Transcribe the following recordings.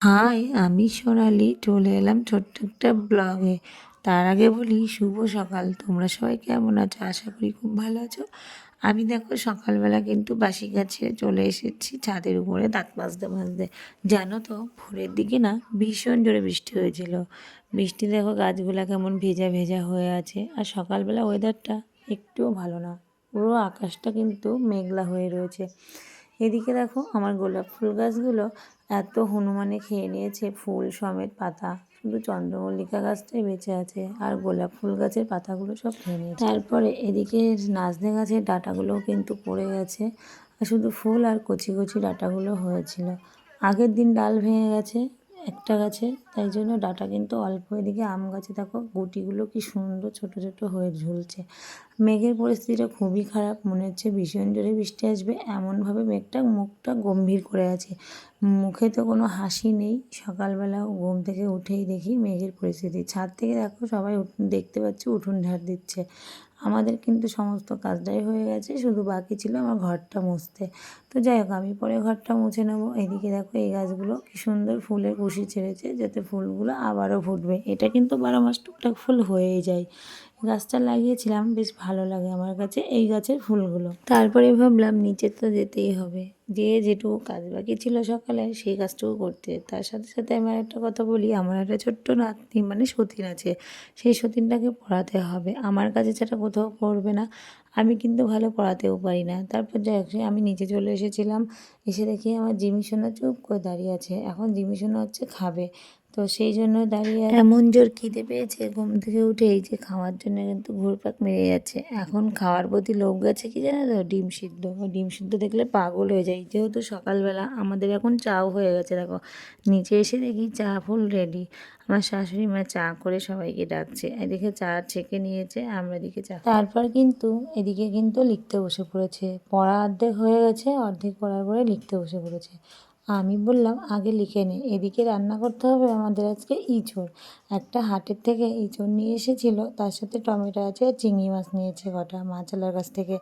High, আমি সোনালি চলে এলাম ছোট্ট একটা ব্লগে। তার আগে বলি শুভ সকাল। তোমরা সবাই কেমন আছো? আশা করি খুব ভালো আছো। আমি দেখো সকালবেলা কিন্তু বাসি গাছে চলে এসেছি ছাদের উপরে দাঁত মাজতে মাজতে। জানো তো ভোরের দিকে না ভীষণ জোরে বৃষ্টি হয়েছিল। বৃষ্টি দেখো গাছগুলা কেমন ভেজা ভেজা হয়ে আছে, আর সকালবেলা ওয়েদারটা একটুও ভালো না। পুরো আকাশটা কিন্তু মেঘলা হয়ে রয়েছে। এদিকে দেখো আমার গোলাপ ফুল গাছগুলো এত হনুমানে খেয়ে নিয়েছে ফুল সমেত পাতা, শুধু চন্দ্রমল্লিকা গাছটাই বেঁচে আছে, আর গোলাপ ফুল গাছের পাতাগুলো সব খেয়ে নিয়েছে। তারপরে এদিকে নাজনে গাছের ডাঁটাগুলোও কিন্তু পড়ে গেছে, আর শুধু ফুল আর কচি কচি ডাঁটাগুলো হয়েছিল। আগের দিন ডাল ভেঙে গেছে একটা গাছে, তাই জন্য ডাঁটা কিন্তু অল্প। এদিকে আম গাছে দেখো গুটিগুলো কি সুন্দর ছোট ছোট হয়ে ঝুলছে। মেঘের পরিস্থিতিটা খুবই খারাপ, মনে হচ্ছে ভীষণ জোরে বৃষ্টি আসবে, এমনভাবে মেঘটা মুখটা গম্ভীর করে আছে। মুখে তো কোনো হাসি নেই। সকালবেলা ঘুম থেকে উঠেই দেখি মেঘের পরিস্থিতি। ছাদ থেকে দেখো সবাই দেখতে পাচ্ছি উঠোন ঝাড় দিচ্ছে। আমাদের কিন্তু সমস্ত কাজটাই হয়ে গেছে, শুধু বাকি ছিল আমার ঘরটা মুছতে। তো যাই হোক, আমি পরে ঘরটা মুছে নেবো। এদিকে দেখো এই গাছগুলো কি সুন্দর ফুলের কুশি ছেড়েছে, যাতে ফুলগুলো আবারও ফুটবে। এটা কিন্তু 12 মাস টুকটাক ফুল হয়েই যায়। গাছটা লাগিয়েছিলাম, বেশ ভালো লাগে আমার কাছে এই গাছের ফুলগুলো। তারপরে ভাবলাম নিচে তো যেতেই হবে, যেয়ে যেটুকু কাজ বাকি ছিল সকালে সেই কাজটুকু করতে। তার সাথে সাথে আমি একটা কথা বলি, আমার একটা ছোট্ট নাতনি মানে সতীন আছে, সেই সতীনটাকে পড়াতে হবে। আমার কাছে যেটা কোথাও পড়বে না, আমি কিন্তু ভালো পড়াতেও পারি না। তারপর যাই হোক, আমি নিচে চলে এসেছিলাম। এসে দেখি আমার জিমি সোনা চুপ করে দাঁড়িয়ে আছে। এখন জিমি সোনা হচ্ছে খাবে, তো সেই জন্য দাঁড়িয়ে এমন জোর খিদে পেয়েছে, ঘুম থেকে উঠে এই যে খাওয়ার জন্য কিন্তু ঘুরপাক মেরে যাচ্ছে। এখন খাওয়ার প্রতি লোভ গেছে কি জানো তো, ডিম সিদ্ধ। ডিম সিদ্ধ দেখলে পাগল হয়ে যায়। যেহেতু সকালবেলা আমাদের এখন চাও হয়ে গেছে, দেখো নিচে এসে দেখি চা ফুল রেডি। আমার শাশুড়ি মা চা করে সবাইকে ডাকছে। এদিকে চা ছেঁকে নিয়েছে, আমরা এদিকে চা। তারপর কিন্তু এদিকে কিন্তু লিখতে বসে পড়েছে। পড়া অর্ধেক হয়ে গেছে, অর্ধেক পড়ার পরে লিখতে বসে পড়েছে। আমি বললাম আগে লিখে নে, এদিকে রান্না করতে হবে আমাদের আজকে ইঁচড়। একটা হাটের থেকে ইঁচড় নিয়ে এসেছিল, তার সাথে টমেটো আছে আর চিংড়ি মাছ নিয়েছে কটা মাছওয়ালার কাছ থেকে।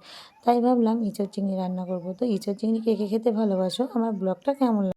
তাই ভাবলাম ইঁচড় চিংড়ি রান্না করবো। তো ইঁচড় চিংড়ি কে কে খেতে ভালোবাসো, আমার ব্লগটা কেমন